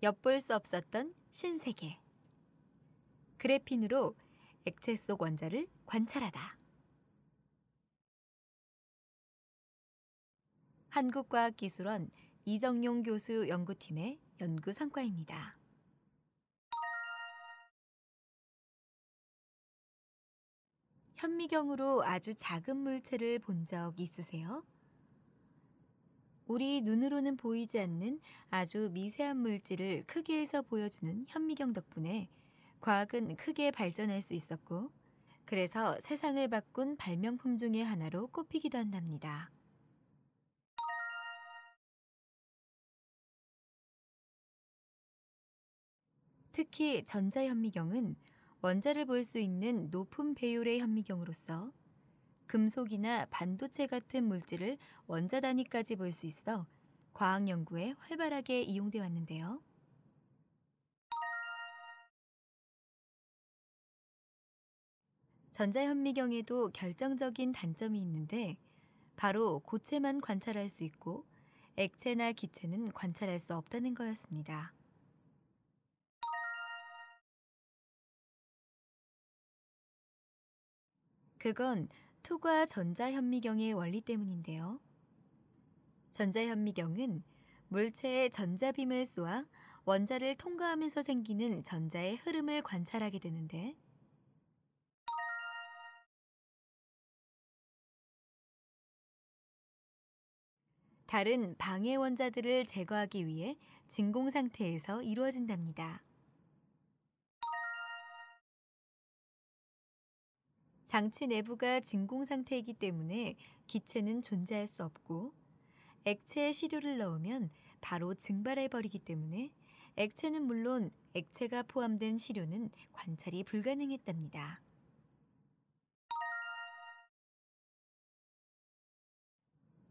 엿볼 수 없었던 신세계. 그래핀으로 액체 속 원자를 관찰하다. 한국과학기술원 이정용 교수 연구팀의 연구 성과입니다. 현미경으로 아주 작은 물체를 본 적 있으세요? 우리 눈으로는 보이지 않는 아주 미세한 물질을 크기에서 보여주는 현미경 덕분에 과학은 크게 발전할 수 있었고, 그래서 세상을 바꾼 발명품 중의 하나로 꼽히기도 한답니다. 특히 전자현미경은 원자를 볼 수 있는 높은 배율의 현미경으로서 금속이나 반도체 같은 물질을 원자 단위까지 볼 수 있어 과학 연구에 활발하게 이용돼 왔는데요. 전자현미경에도 결정적인 단점이 있는데, 바로 고체만 관찰할 수 있고 액체나 기체는 관찰할 수 없다는 거였습니다. 그건 투과 전자현미경의 원리 때문인데요. 전자현미경은 물체에 전자빔을 쏘아 원자를 통과하면서 생기는 전자의 흐름을 관찰하게 되는데, 다른 방해 원자들을 제거하기 위해 진공 상태에서 이루어진답니다. 장치 내부가 진공 상태이기 때문에 기체는 존재할 수 없고, 액체에 시료를 넣으면 바로 증발해 버리기 때문에 액체는 물론 액체가 포함된 시료는 관찰이 불가능했답니다.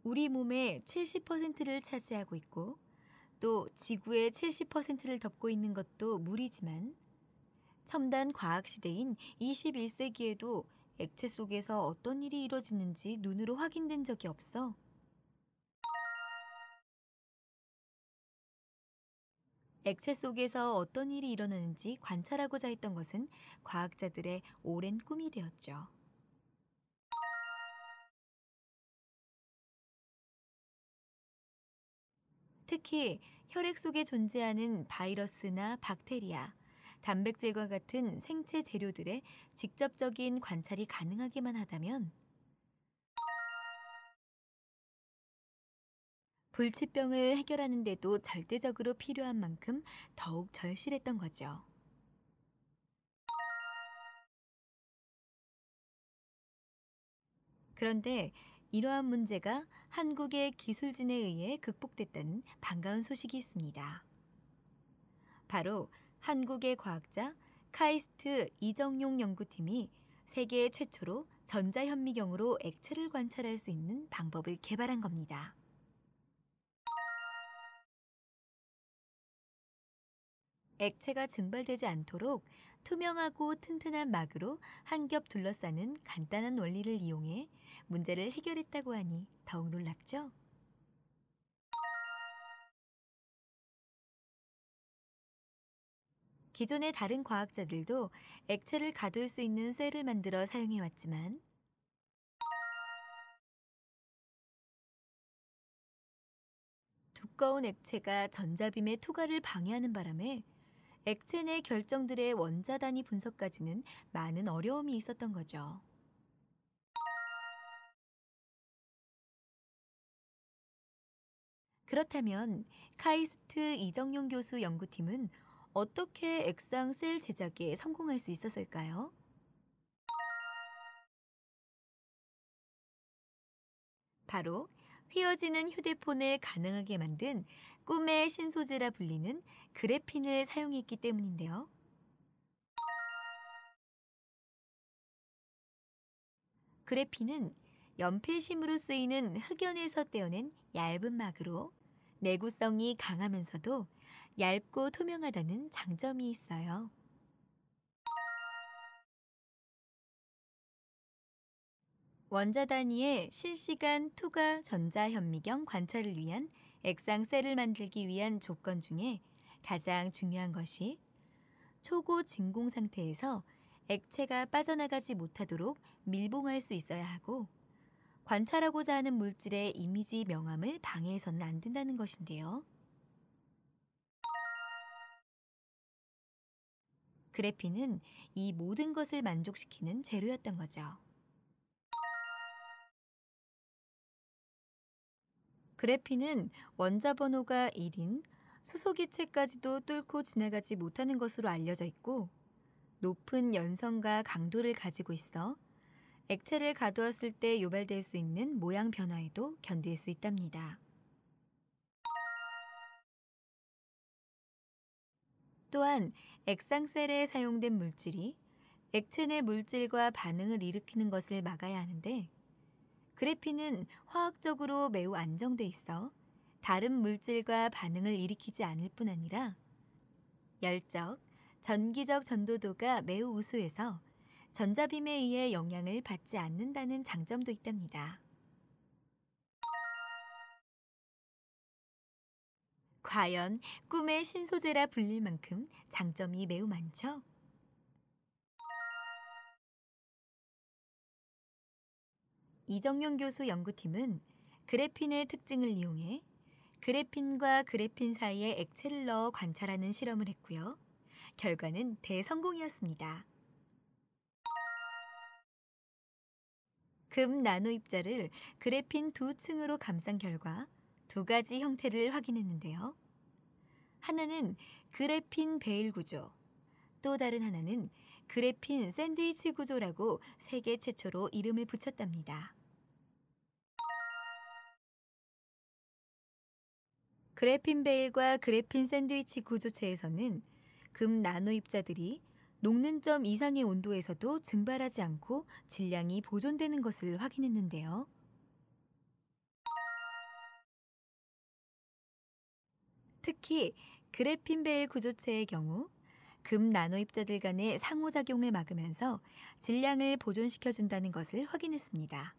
우리 몸의 70%를 차지하고 있고, 또 지구의 70%를 덮고 있는 것도 물이지만, 첨단 과학 시대인 21세기에도 액체 속에서 어떤 일이 이루어지는지 눈으로 확인된 적이 없어. 액체 속에서 어떤 일이 일어나는지 관찰하고자 했던 것은 과학자들의 오랜 꿈이 되었죠. 특히 혈액 속에 존재하는 바이러스나 박테리아, 단백질과 같은 생체 재료들의 직접적인 관찰이 가능하기만 하다면, 불치병을 해결하는 데도 절대적으로 필요한 만큼 더욱 절실했던 거죠. 그런데 이러한 문제가 한국의 기술진에 의해 극복됐다는 반가운 소식이 있습니다. 바로 한국의 과학자 카이스트 이정용 연구팀이 세계 최초로 전자현미경으로 액체를 관찰할 수 있는 방법을 개발한 겁니다. 액체가 증발되지 않도록 투명하고 튼튼한 막으로 한 겹 둘러싸는 간단한 원리를 이용해 문제를 해결했다고 하니 더욱 놀랍죠? 기존의 다른 과학자들도 액체를 가둘 수 있는 셀을 만들어 사용해왔지만, 두꺼운 액체가 전자빔의 투과를 방해하는 바람에 액체 내 결정들의 원자 단위 분석까지는 많은 어려움이 있었던 거죠. 그렇다면 카이스트 이정용 교수 연구팀은 어떻게 액상 셀 제작에 성공할 수 있었을까요? 바로 휘어지는 휴대폰을 가능하게 만든 꿈의 신소재라 불리는 그래핀을 사용했기 때문인데요. 그래핀은 연필심으로 쓰이는 흑연에서 떼어낸 얇은 막으로 내구성이 강하면서도 얇고 투명하다는 장점이 있어요. 원자 단위의 실시간 투과 전자현미경 관찰을 위한 액상셀을 만들기 위한 조건 중에 가장 중요한 것이 초고 진공 상태에서 액체가 빠져나가지 못하도록 밀봉할 수 있어야 하고, 관찰하고자 하는 물질의 이미지 명암을 방해해서는 안 된다는 것인데요. 그래핀은 이 모든 것을 만족시키는 재료였던 거죠. 그래핀은 원자 번호가 1인 수소기체까지도 뚫고 지나가지 못하는 것으로 알려져 있고, 높은 연성과 강도를 가지고 있어 액체를 가두었을 때 유발될 수 있는 모양 변화에도 견딜 수 있답니다. 또한 액상셀에 사용된 물질이 액체 내 물질과 반응을 일으키는 것을 막아야 하는데, 그래핀은 화학적으로 매우 안정돼 있어 다른 물질과 반응을 일으키지 않을 뿐 아니라 열적, 전기적 전도도가 매우 우수해서 전자빔에 의해 영향을 받지 않는다는 장점도 있답니다. 과연 꿈의 신소재라 불릴 만큼 장점이 매우 많죠? 이정용 교수 연구팀은 그래핀의 특징을 이용해 그래핀과 그래핀 사이에 액체를 넣어 관찰하는 실험을 했고요. 결과는 대성공이었습니다. 금 나노 입자를 그래핀 두 층으로 감싼 결과 두 가지 형태를 확인했는데요. 하나는 그래핀 베일 구조, 또 다른 하나는 그래핀 샌드위치 구조라고 세계 최초로 이름을 붙였답니다. 그래핀 베일과 그래핀 샌드위치 구조체에서는 금 나노 입자들이 녹는 점 이상의 온도에서도 증발하지 않고 질량이 보존되는 것을 확인했는데요. 특히 그래핀 베일 구조체의 경우 금 나노 입자들 간의 상호작용을 막으면서 질량을 보존시켜준다는 것을 확인했습니다.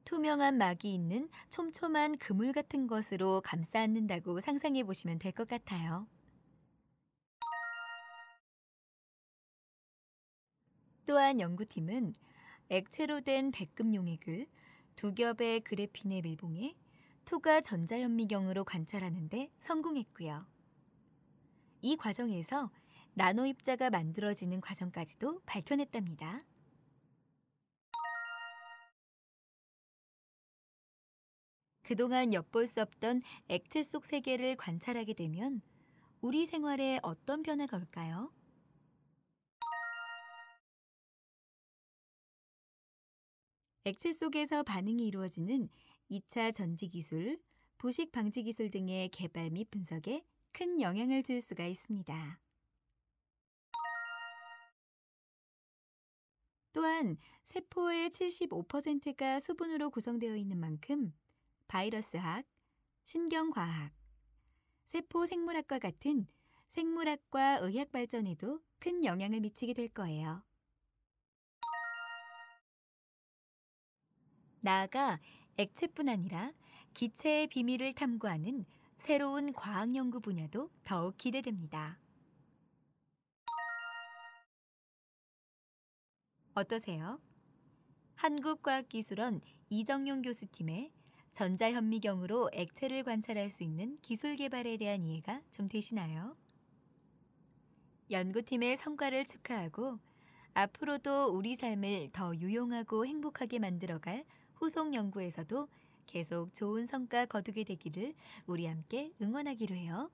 투명한 막이 있는 촘촘한 그물 같은 것으로 감싸 안는다고 상상해 보시면 될 것 같아요. 또한 연구팀은 액체로 된 백금 용액을 두 겹의 그래핀에 밀봉해 투과 전자현미경으로 관찰하는데 성공했고요. 이 과정에서 나노 입자가 만들어지는 과정까지도 밝혀냈답니다. 그동안 엿볼 수 없던 액체 속 세계를 관찰하게 되면 우리 생활에 어떤 변화가 올까요? 액체 속에서 반응이 이루어지는 2차 전지 기술, 부식 방지 기술 등의 개발 및 분석에 큰 영향을 줄 수가 있습니다. 또한 세포의 75%가 수분으로 구성되어 있는 만큼 바이러스학, 신경과학, 세포 생물학과 같은 생물학과 의학 발전에도 큰 영향을 미치게 될 거예요. 나아가 액체뿐 아니라 기체의 비밀을 탐구하는 새로운 과학 연구 분야도 더욱 기대됩니다. 어떠세요? 한국과학기술원 이정용 교수팀의 전자현미경으로 액체를 관찰할 수 있는 기술 개발에 대한 이해가 좀 되시나요? 연구팀의 성과를 축하하고 앞으로도 우리 삶을 더 유용하고 행복하게 만들어갈 후속 연구에서도 계속 좋은 성과 거두게 되기를 우리 함께 응원하기로 해요.